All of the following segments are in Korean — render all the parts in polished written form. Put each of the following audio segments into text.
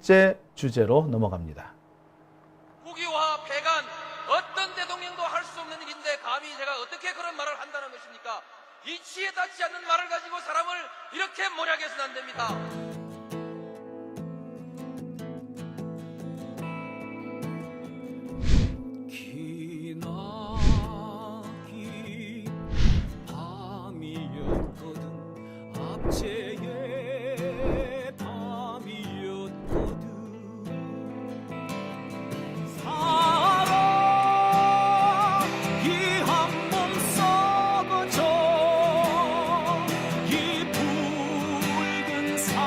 번째 주제로 넘어갑니다. 국유화 폐간 어떤 대통령도 할 수 없는 일인데 감히 제가 어떻게 그런 말을 한다는 것입니까? 이치에 닿지 않는 말을 가지고 사람을 이렇게 몰약해서는 안 됩니다. 기나긴 밤이었거든 압제의 밤이었거든 사랑이 한 몸 썩어져 이 붉은 사나에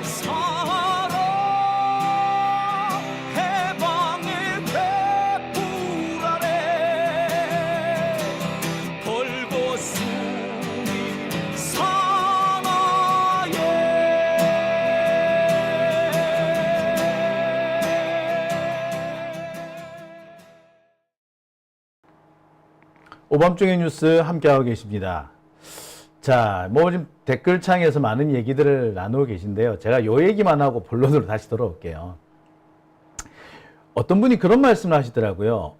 사랑 해방의 횃불 아래 걸고 숨이 오밤중의 뉴스 함께하고 계십니다. 자, 뭐 지금 댓글창에서 많은 얘기들을 나누고 계신데요. 제가 요 얘기만 하고 본론으로 다시 돌아올게요. 어떤 분이 그런 말씀을 하시더라고요.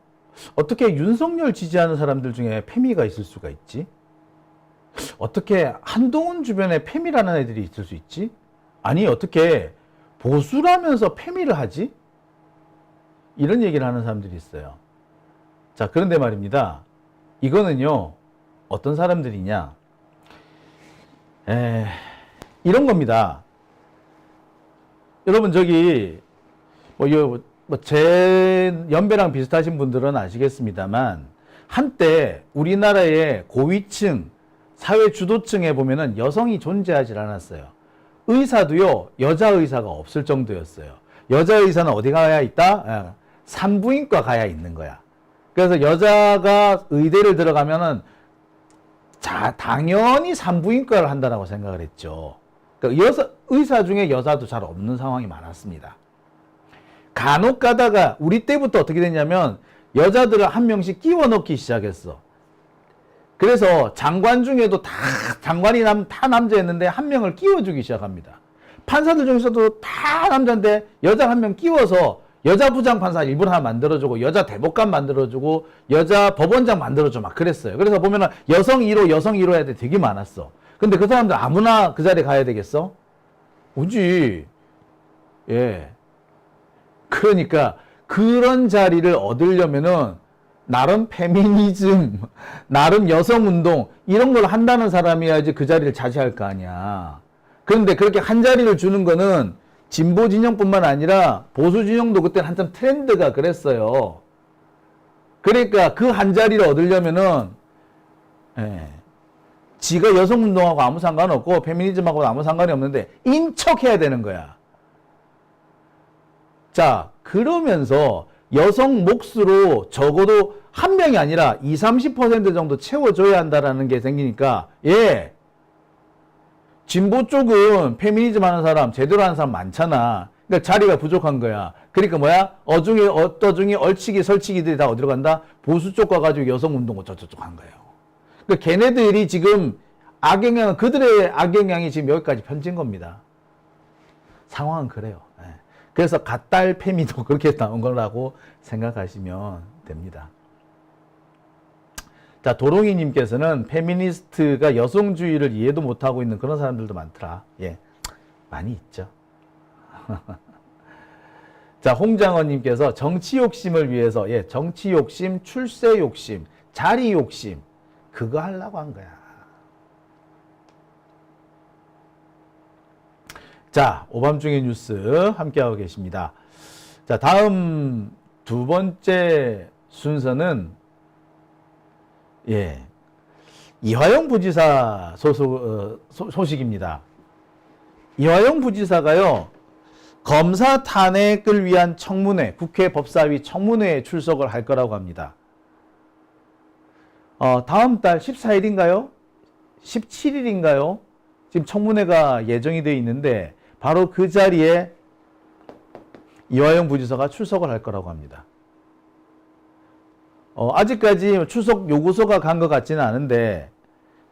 어떻게 윤석열 지지하는 사람들 중에 패미가 있을 수가 있지? 어떻게 한동훈 주변에 패미라는 애들이 있을 수 있지? 아니, 어떻게 보수라면서 패미를 하지? 이런 얘기를 하는 사람들이 있어요. 자, 그런데 말입니다. 이거는요, 어떤 사람들이냐. 이런 겁니다. 여러분, 저기, 제 연배랑 비슷하신 분들은 아시겠습니다만, 한때 우리나라의 고위층, 사회 주도층에 보면은 여성이 존재하지 않았어요. 의사도요, 여자 의사가 없을 정도였어요. 여자 의사는 어디 가야 있다? 산부인과 가야 있는 거야. 그래서 여자가 의대를 들어가면은 당연히 산부인과를 한다라고 생각을 했죠. 그러니까 의사 중에 여자도 잘 없는 상황이 많았습니다. 간혹 가다가 우리 때부터 어떻게 됐냐면 여자들을 한 명씩 끼워 넣기 시작했어. 그래서 장관 중에도 장관이 다 남자였는데 한 명을 끼워주기 시작합니다. 판사들 중에서도 다 남자인데 여자 한 명 끼워서 여자 부장판사 일부러 하나 만들어주고 여자 대법관 만들어주고 여자 법원장 만들어주고 막 그랬어요. 그래서 보면은 여성 1호 여성 1호 애들 되게 많았어. 근데 그 사람들 아무나 그 자리에 가야 되겠어? 오지. 예. 그러니까 그런 자리를 얻으려면은 나름 페미니즘, 나름 여성운동 이런 걸 한다는 사람이야지 그 자리를 차지할 거 아니야. 그런데 그렇게 한 자리를 주는 거는 진보 진영뿐만 아니라 보수 진영도 그때 한참 트렌드가 그랬어요. 그러니까 그 한 자리를 얻으려면은 지가 여성운동하고 아무 상관없고 페미니즘하고 아무 상관이 없는데 인척해야 되는 거야. 자, 그러면서 여성 몫으로 적어도 한 명이 아니라 20-30% 정도 채워줘야 한다라는 게 생기니까 진보 쪽은 페미니즘 하는 사람, 제대로 하는 사람 많잖아. 그러니까 자리가 부족한 거야. 그러니까 뭐야? 어중이 얼치기, 설치기들이 다 어디로 간다? 보수 쪽 가가지고 여성운동 어쩌고저쩌고 한 거예요. 그러니까 걔네들이 지금 그들의 악영향이 지금 여기까지 편진 겁니다. 상황은 그래요. 그래서 갓딸 페미도 그렇게 나온 거라고 생각하시면 됩니다. 자, 도롱이님께서는 페미니스트가 여성주의를 이해도 못하고 있는 그런 사람들도 많더라. 많이 있죠. 자, 홍장원님께서 정치 욕심을 위해서, 정치 욕심, 출세 욕심, 자리 욕심, 그거 하려고 한 거야. 자, 오밤중의 뉴스 함께하고 계십니다. 자, 다음 두 번째 순서는 이화영 부지사 소식입니다. 이화영 부지사가요, 검사 탄핵을 위한 청문회, 국회 법사위 청문회에 출석을 할 거라고 합니다. 다음 달 14일인가요? 17일인가요? 지금 청문회가 예정이 되어 있는데 바로 그 자리에 이화영 부지사가 출석을 할 거라고 합니다. 아직까지 출석 요구서가 간 것 같지는 않은데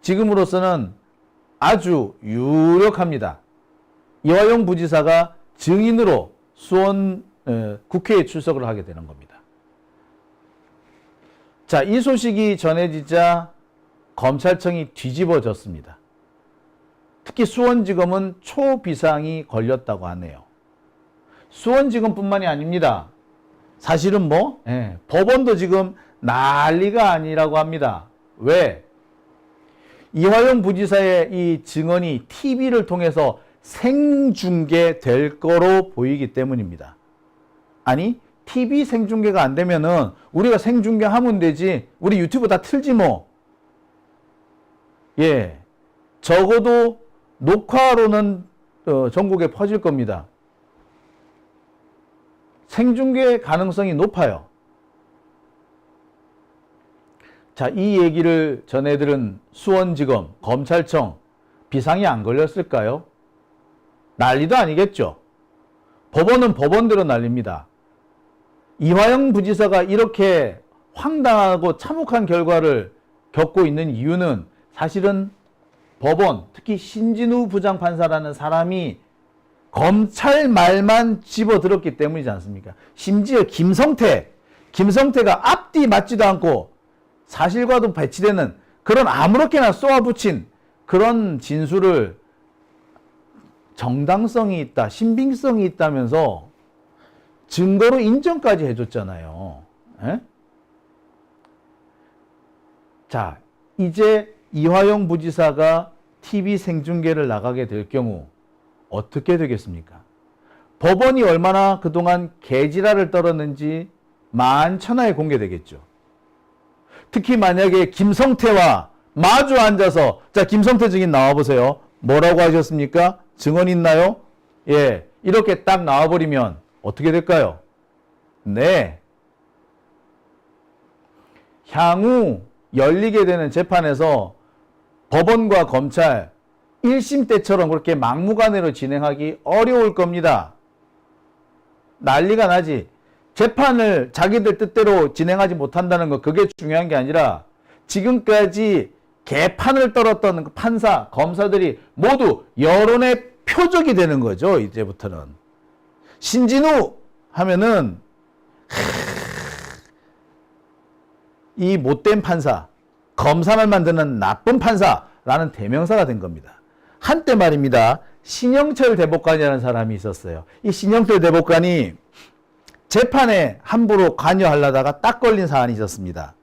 지금으로서는 아주 유력합니다. 이화영 부지사가 증인으로 수원 국회에 출석을 하게 되는 겁니다. 자, 이 소식이 전해지자 검찰청이 뒤집어졌습니다. 특히 수원지검은 초비상이 걸렸다고 하네요. 수원지검뿐만이 아닙니다. 사실은 법원도 지금 난리가 아니라고 합니다. 왜? 이화영 부지사의 이 증언이 TV를 통해서 생중계될 거로 보이기 때문입니다. 아니, TV 생중계가 안 되면은 우리가 생중계하면 되지. 우리 유튜브 다 틀지 뭐. 예. 적어도 녹화로는 전국에 퍼질 겁니다. 생중계 가능성이 높아요. 자, 이 얘기를 전해들은 수원지검, 검찰청, 비상이 안 걸렸을까요? 난리도 아니겠죠. 법원은 법원대로 난립니다. 이화영 부지사가 이렇게 황당하고 참혹한 결과를 겪고 있는 이유는 사실은 법원, 특히 신진우 부장판사라는 사람이 검찰 말만 집어들었기 때문이지 않습니까? 심지어 김성태가 앞뒤 맞지도 않고 사실과도 배치되는 그런 아무렇게나 쏘아붙인 그런 진술을 정당성이 있다, 신빙성이 있다면서 증거로 인정까지 해줬잖아요. 에? 자, 이제 이화영 부지사가 TV 생중계를 나가게 될 경우 어떻게 되겠습니까? 법원이 얼마나 그동안 개지랄을 떨었는지 만천하에 공개되겠죠. 특히 만약에 김성태와 마주 앉아서, 자, 김성태 증인 나와보세요. 뭐라고 하셨습니까? 증언 있나요? 예, 이렇게 딱 나와버리면 어떻게 될까요? 네. 향후 열리게 되는 재판에서 법원과 검찰 1심 때처럼 그렇게 막무가내로 진행하기 어려울 겁니다. 난리가 나지. 재판을 자기들 뜻대로 진행하지 못한다는 거, 그게 중요한 게 아니라 지금까지 개판을 떨었던 그 판사, 검사들이 모두 여론의 표적이 되는 거죠. 이제부터는. 신진우 하면은 이 못된 판사, 검사만 만드는 나쁜 판사라는 대명사가 된 겁니다. 한때 말입니다. 신영철 대법관이라는 사람이 있었어요. 이 신영철 대법관이 재판에 함부로 관여하려다가 딱 걸린 사안이 있었습니다.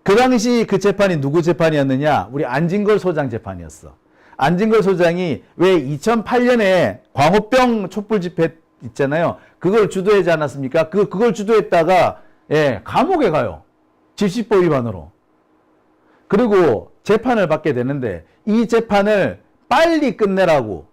그 당시 그 재판이 누구 재판이었느냐? 우리 안진걸 소장 재판이었어. 안진걸 소장이 왜 2008년에 광우병 촛불 집회 있잖아요. 그걸 주도하지 않았습니까? 그걸 주도했다가 감옥에 가요. 질식법 위반으로. 그리고 재판을 받게 되는데 이 재판을 빨리 끝내라고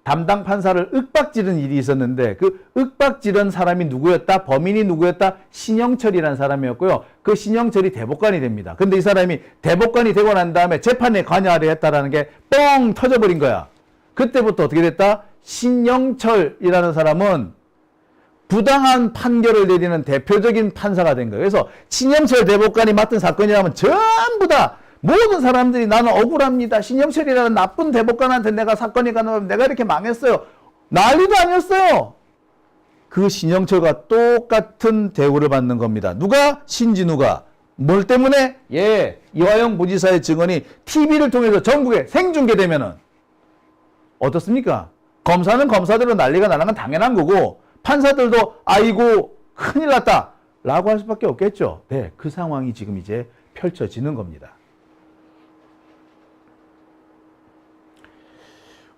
담당 판사를 윽박지른 일이 있었는데 그 윽박지른 사람이 누구였다? 범인이 누구였다? 신영철이라는 사람이었고요. 그 신영철이 대법관이 됩니다. 근데 이 사람이 대법관이 되고 난 다음에 재판에 관여하려 했다라는 게 뻥 터져버린 거야. 그때부터 어떻게 됐다? 신영철이라는 사람은 부당한 판결을 내리는 대표적인 판사가 된 거예요. 그래서 신영철 대법관이 맡은 사건이라면 전부 다 모든 사람들이 나는 억울합니다. 신영철이라는 나쁜 대법관한테 내가 사건이 가능하면 내가 이렇게 망했어요. 난리도 아니었어요. 그 신영철과 똑같은 대우를 받는 겁니다. 누가? 신진우가. 뭘 때문에? 이화영 부지사의 증언이 TV를 통해서 전국에 생중계되면은 어떻습니까? 검사는 검사대로 난리가 나는 건 당연한 거고 판사들도 아이고 큰일 났다 라고 할 수밖에 없겠죠. 네, 그 상황이 지금 이제 펼쳐지는 겁니다.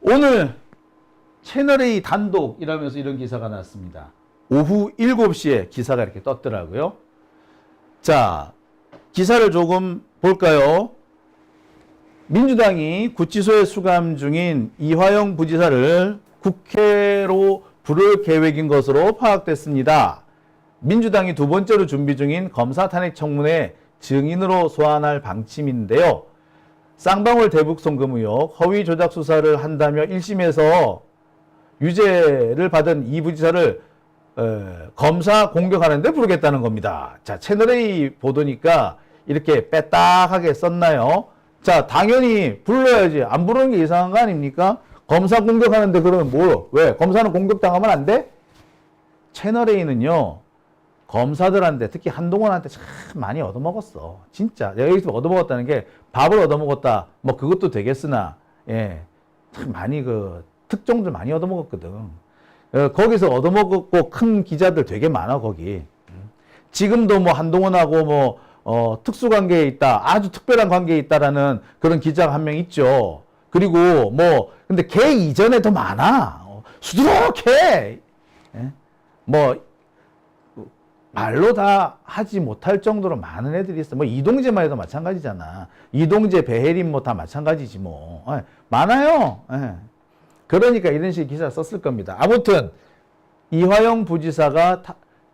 오늘 채널A 단독이라면서 이런 기사가 났습니다. 오후 7시에 기사가 이렇게 떴더라고요. 자, 기사를 조금 볼까요? 민주당이 구치소에 수감 중인 이화영 부지사를 국회로 부를 계획인 것으로 파악됐습니다. 민주당이 두 번째로 준비 중인 검사 탄핵 청문회 증인으로 소환할 방침인데요. 쌍방울 대북송금 의혹, 허위 조작 수사를 한다며 1심에서 유죄를 받은 이 부지사를 검사 공격하는 데 부르겠다는 겁니다. 자, 채널A 보도니까 이렇게 빼딱하게 썼나요? 자, 당연히 불러야지. 안 부르는 게 이상한 거 아닙니까? 검사 공격하는데 그러면 뭐, 왜? 검사는 공격당하면 안 돼? 채널A는요, 검사들한테, 특히 한동훈한테 참 많이 얻어먹었어. 진짜. 내가 여기서 얻어먹었다는 게 밥을 얻어먹었다. 뭐 그것도 되겠으나, 예. 참 많이 특종들 많이 얻어먹었거든. 거기서 얻어먹었고 큰 기자들 되게 많아, 거기. 지금도 뭐 한동훈하고 뭐, 특수관계에 있다. 아주 특별한 관계에 있다라는 그런 기자가 한 명 있죠. 그리고 뭐, 근데 걔 이전에 더 많아. 수두룩해. 예? 뭐, 말로 다 하지 못할 정도로 많은 애들이 있어. 뭐, 이동재만 해도 마찬가지잖아. 이동재, 배혜린 뭐 다 마찬가지지 뭐. 예, 많아요. 예. 그러니까 이런 식의 기사를 썼을 겁니다. 아무튼, 이화영 부지사가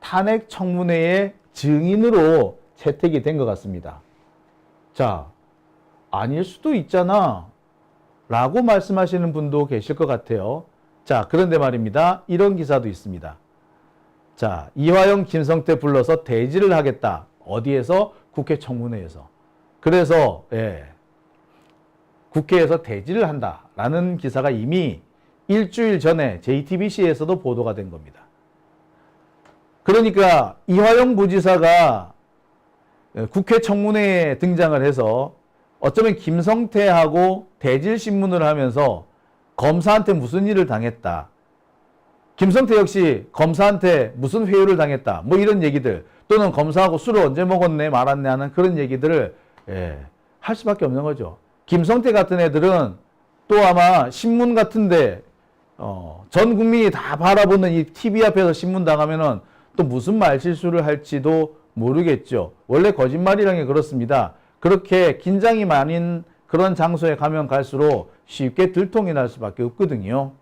탄핵 청문회의 증인으로 채택이 된 것 같습니다. 자, 아닐 수도 있잖아. 라고 말씀하시는 분도 계실 것 같아요. 자, 그런데 말입니다. 이런 기사도 있습니다. 자, 이화영, 김성태 불러서 대지를 하겠다. 어디에서? 국회 청문회에서. 그래서, 예, 국회에서 대지를 한다라는 기사가 이미 일주일 전에 JTBC에서도 보도가 된 겁니다. 그러니까 이화영 부지사가 국회 청문회에 등장을 해서 어쩌면 김성태하고 대질신문을 하면서 검사한테 무슨 일을 당했다. 김성태 역시 검사한테 무슨 회유를 당했다. 뭐 이런 얘기들 또는 검사하고 술을 언제 먹었네 말았네 하는 그런 얘기들을 할 수밖에 없는 거죠. 김성태 같은 애들은 또 아마 신문 같은데 전 국민이 다 바라보는 이 TV 앞에서 신문 당하면은 또 무슨 말실수를 할지도 모르겠죠. 원래 거짓말이라는 게 그렇습니다. 그렇게 긴장이 많은 그런 장소에 가면 갈수록 쉽게 들통이 날 수밖에 없거든요.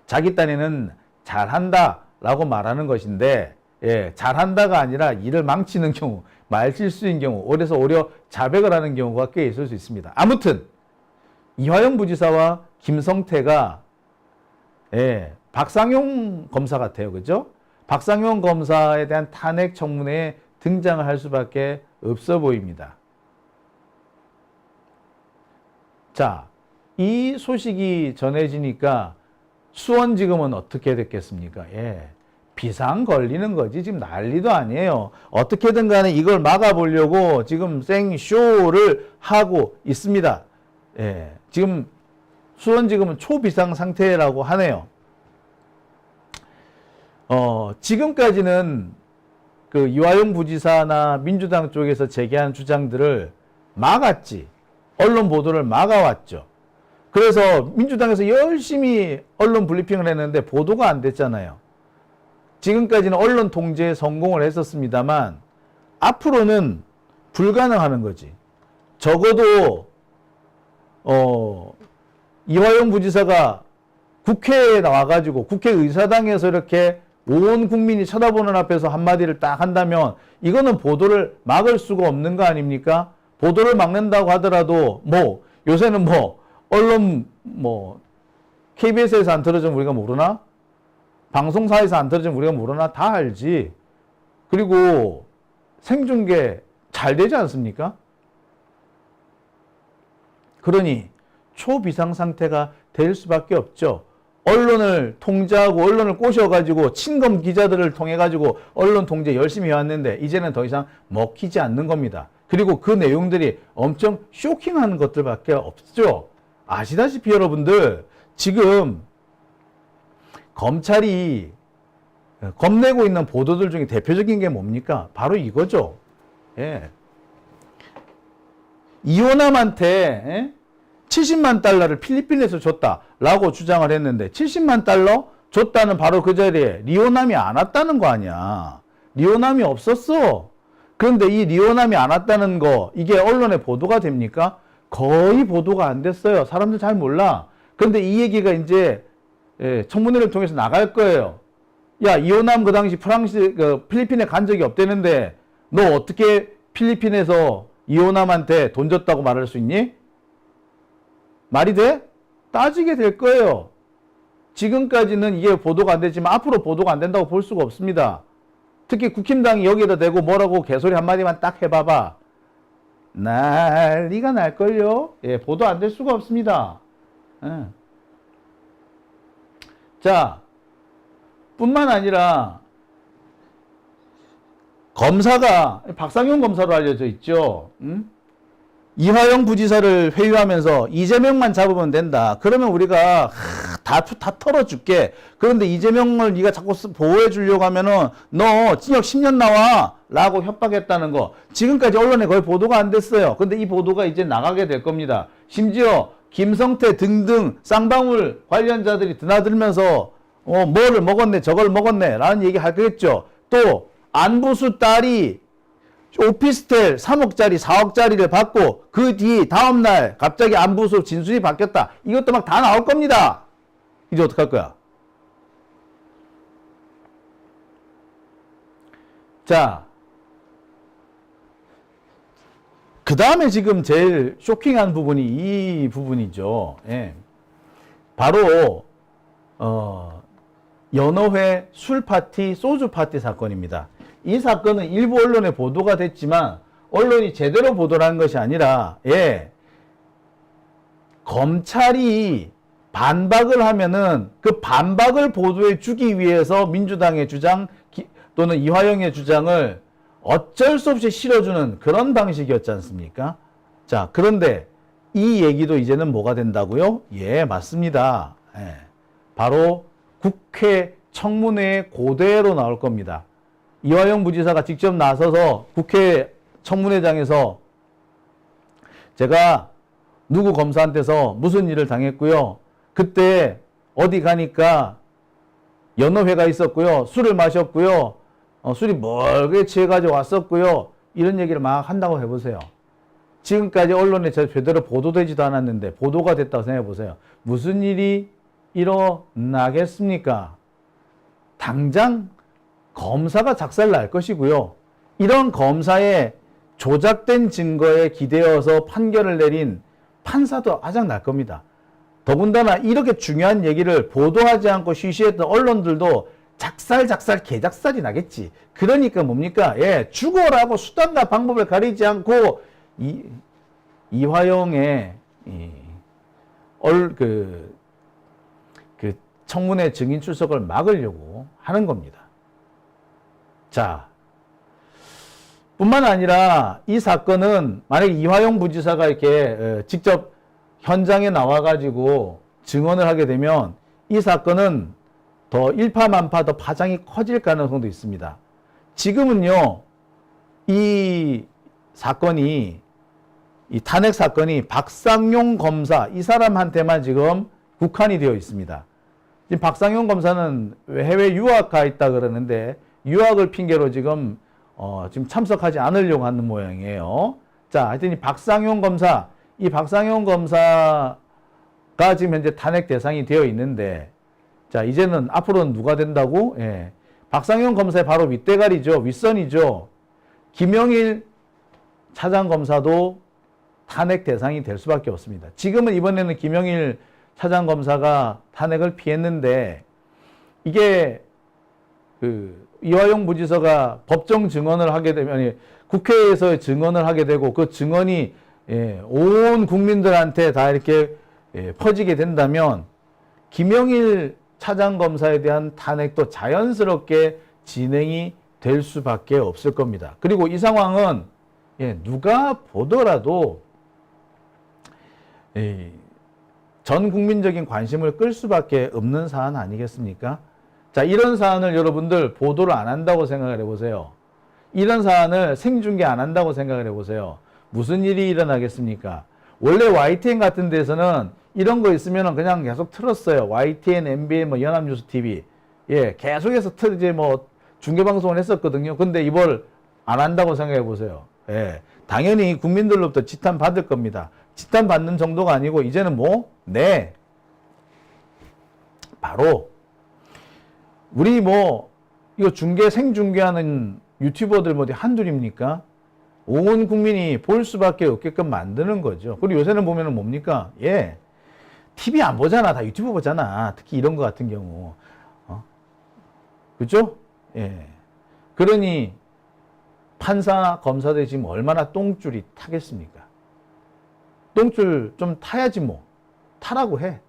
자기 딴에는 잘한다라고 말하는 것인데, 예, 잘한다가 아니라 일을 망치는 경우, 말실수인 경우, 그래서 오히려 자백을 하는 경우가 꽤 있을 수 있습니다. 아무튼 이화영 부지사와 김성태가 박상용 검사 같아요, 그죠? 박상용 검사에 대한 탄핵 청문회에 등장을 할 수밖에 없어 보입니다. 자, 이 소식이 전해지니까 수원지검은 어떻게 됐겠습니까? 예, 비상 걸리는 거지 지금 난리도 아니에요. 어떻게든 간에 이걸 막아보려고 지금 생쇼를 하고 있습니다. 예, 지금 수원지검은 초비상 상태라고 하네요. 지금까지는 그 이화영 부지사나 민주당 쪽에서 제기한 주장들을 막았지. 언론 보도를 막아왔죠. 그래서 민주당에서 열심히 언론 브리핑을 했는데 보도가 안 됐잖아요. 지금까지는 언론 통제에 성공을 했었습니다만 앞으로는 불가능하는 거지. 적어도 이화영 부지사가 국회에 나와가지고 국회의사당에서 이렇게 온 국민이 쳐다보는 앞에서 한마디를 딱 한다면 이거는 보도를 막을 수가 없는 거 아닙니까? 보도를 막는다고 하더라도 뭐 요새는 뭐 언론 뭐 KBS에서 안 틀어주면 우리가 모르나? 방송사에서 안 틀어주면 우리가 모르나? 다 알지. 그리고 생중계 잘 되지 않습니까? 그러니 초비상 상태가 될 수밖에 없죠. 언론을 통제하고 언론을 꼬셔가지고 친검 기자들을 통해가지고 언론 통제 열심히 해왔는데 이제는 더 이상 먹히지 않는 겁니다. 그리고 그 내용들이 엄청 쇼킹한 것들밖에 없죠. 아시다시피 여러분들 지금 검찰이 겁내고 있는 보도들 중에 대표적인 게 뭡니까? 바로 이거죠. 예. 이호남한테 70만 달러를 필리핀에서 줬다라고 주장을 했는데 70만 달러 줬다는 바로 그 자리에 리오남이 안 왔다는 거 아니야. 리오남이 없었어. 그런데 이 리오남이 안 왔다는 거 이게 언론에 보도가 됩니까? 거의 보도가 안 됐어요. 사람들 잘 몰라. 그런데 이 얘기가 이제 청문회를 통해서 나갈 거예요. 야, 이호남 그 당시 필리핀에 간 적이 없대는데 너 어떻게 필리핀에서 이호남한테 돈 줬다고 말할 수 있니? 말이 돼? 따지게 될 거예요. 지금까지는 이게 보도가 안 됐지만 앞으로 보도가 안 된다고 볼 수가 없습니다. 특히 국힘당이 여기에다 대고 뭐라고 개소리 한마디만 딱 해봐봐. 난리가 날걸요. 예, 보도 안 될 수가 없습니다. 예. 자, 뿐만 아니라 검사가 박상용 검사로 알려져 있죠. 이화영 부지사를 회유하면서 이재명만 잡으면 된다. 그러면 우리가 다 털어줄게. 그런데 이재명을 네가 자꾸 보호해 주려고 하면은 너 징역 10년 나와 라고 협박했다는 거. 지금까지 언론에 거의 보도가 안 됐어요. 근데 이 보도가 이제 나가게 될 겁니다. 심지어 김성태 등등 쌍방울 관련자들이 드나들면서 뭐를 먹었네 저걸 먹었네 라는 얘기 하겠죠. 또 안부수 딸이 오피스텔 3억짜리 4억짜리를 받고 그 뒤 다음날 갑자기 안부수 진술이 바뀌었다. 이것도 막 다 나올 겁니다. 이제 어떡할 거야? 자, 그 다음에 지금 제일 쇼킹한 부분이 이 부분이죠. 예. 바로 연어회 술 파티, 소주 파티 사건입니다. 이 사건은 일부 언론에 보도가 됐지만 언론이 제대로 보도를 한 것이 아니라 검찰이 반박을 하면은 그 반박을 보도해 주기 위해서 민주당의 주장 또는 이화영의 주장을 어쩔 수 없이 실어주는 그런 방식이었지 않습니까? 자, 그런데 이 얘기도 이제는 뭐가 된다고요? 예, 맞습니다. 예, 바로 국회 청문회 고대로 나올 겁니다. 이화영 부지사가 직접 나서서 국회 청문회장에서 제가 누구 검사한테서 무슨 일을 당했고요. 그때 어디 가니까 연어회가 있었고요. 술을 마셨고요. 술이 멀게 취해가지고 왔었고요. 이런 얘기를 막 한다고 해보세요. 지금까지 언론에 제대로 보도되지도 않았는데 보도가 됐다고 생각해보세요. 무슨 일이 일어나겠습니까? 당장 검사가 작살날 것이고요. 이런 검사의 조작된 증거에 기대어서 판결을 내린 판사도 아작날 겁니다. 더군다나 이렇게 중요한 얘기를 보도하지 않고 쉬쉬했던 언론들도 작살 개작살이 나겠지. 그러니까 뭡니까? 예, 죽어라고 수단과 방법을 가리지 않고 이화영의 그 청문회 증인 출석을 막으려고 하는 겁니다. 자, 뿐만 아니라 이 사건은 만약에 이화영 부지사가 이렇게 직접 현장에 나와가지고 증언을 하게 되면 이 사건은 더 일파만파 더 파장이 커질 가능성도 있습니다. 지금은요, 이 사건이, 이 탄핵 사건이 박상용 검사, 이 사람한테만 지금 국한이 되어 있습니다. 지금 박상용 검사는 해외 유학 가 있다 그러는데 유학을 핑계로 지금 참석하지 않으려고 하는 모양이에요. 자, 하여튼 이 박상용 검사, 이 박상용 검사가 지금 현재 탄핵 대상이 되어 있는데, 자, 이제는 앞으로는 누가 된다고? 예. 박상용 검사의 바로 윗대가리죠. 윗선이죠. 김영일 차장검사도 탄핵 대상이 될 수밖에 없습니다. 지금은 이번에는 김영일 차장검사가 탄핵을 피했는데, 이게 이화영 부지사가 법정 증언을 하게 되면, 아니, 국회에서 증언을 하게 되고 그 증언이 온 국민들한테 다 이렇게 퍼지게 된다면 김영일 차장검사에 대한 탄핵도 자연스럽게 진행이 될 수밖에 없을 겁니다. 그리고 이 상황은 누가 보더라도 전 국민적인 관심을 끌 수밖에 없는 사안 아니겠습니까? 자, 이런 사안을 여러분들 보도를 안 한다고 생각을 해보세요. 이런 사안을 생중계 안 한다고 생각을 해보세요. 무슨 일이 일어나겠습니까? 원래 YTN 같은 데서는 이런 거 있으면 그냥 계속 틀었어요. YTN, MBN, 뭐 연합뉴스 TV. 예, 계속해서 이제 뭐 중계방송을 했었거든요. 근데 이걸 안 한다고 생각해 보세요. 예, 당연히 국민들로부터 지탄 받을 겁니다. 지탄 받는 정도가 아니고 이제는 바로 우리 이거 생중계하는 유튜버들 한둘입니까? 온 국민이 볼 수밖에 없게끔 만드는 거죠. 그리고 요새는 보면은 뭡니까? TV 안 보잖아. 다 유튜브 보잖아. 특히 이런 거 같은 경우. 그죠? 예. 그러니, 판사, 검사들이 지금 얼마나 똥줄이 타겠습니까? 똥줄 좀 타야지 뭐. 타라고 해.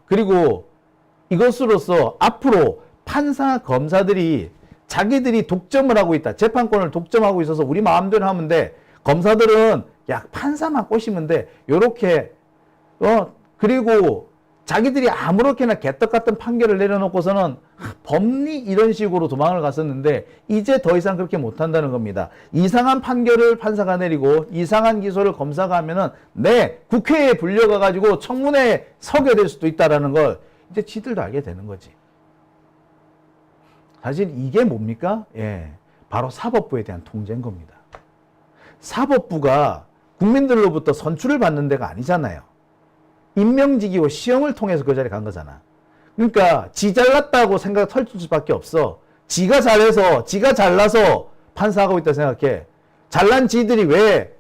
그리고 이것으로서 앞으로 판사, 검사들이 자기들이 독점을 하고 있다. 재판권을 독점하고 있어서 우리 마음대로 하면 돼. 검사들은 야, 판사만 꼬시면 돼. 요렇게, 그리고 자기들이 아무렇게나 개떡 같은 판결을 내려놓고서는 법리 이런 식으로 도망을 갔었는데 이제 더 이상 그렇게 못한다는 겁니다. 이상한 판결을 판사가 내리고 이상한 기소를 검사가 하면은 네, 국회에 불려가가지고 청문회에 서게 될 수도 있다라는 걸 이제 지들도 알게 되는 거지. 사실 이게 뭡니까? 예, 바로 사법부에 대한 통제인 겁니다. 사법부가 국민들로부터 선출을 받는 데가 아니잖아요. 임명직이고 시험을 통해서 그 자리에 간 거잖아. 그러니까 지 잘났다고 생각 털줄 수밖에 없어. 지가 잘해서 지가 잘나서 판사하고 있다 생각해. 잘난 지들이 왜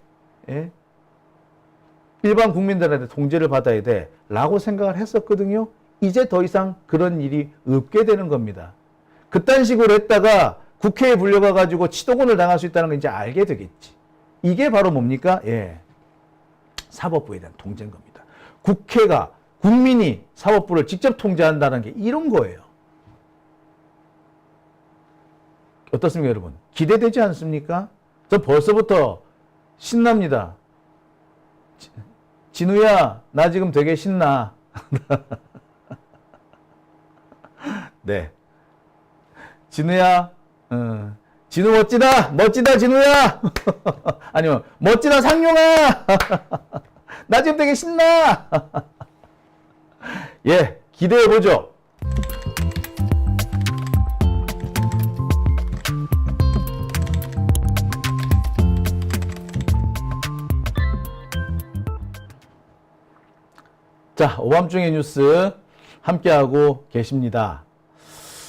일반 국민들한테 통제를 받아야 돼? 라고 생각을 했었거든요. 이제 더 이상 그런 일이 없게 되는 겁니다. 그딴 식으로 했다가 국회에 불려가가지고 치도곤을 당할 수 있다는 걸 이제 알게 되겠지. 이게 바로 뭡니까? 예, 사법부에 대한 통제인 겁니다. 국회가, 국민이 사법부를 직접 통제한다는 게 이런 거예요. 어떻습니까, 여러분? 기대되지 않습니까? 저 벌써부터 신납니다. 진우야, 나 지금 되게 신나. 네. 진우야, 진우 멋지다! 멋지다, 진우야! 아니면, 멋지다, 상용아! 나 지금 되게 신나! 예, 기대해보죠. 자, 오밤중의 뉴스 함께하고 계십니다.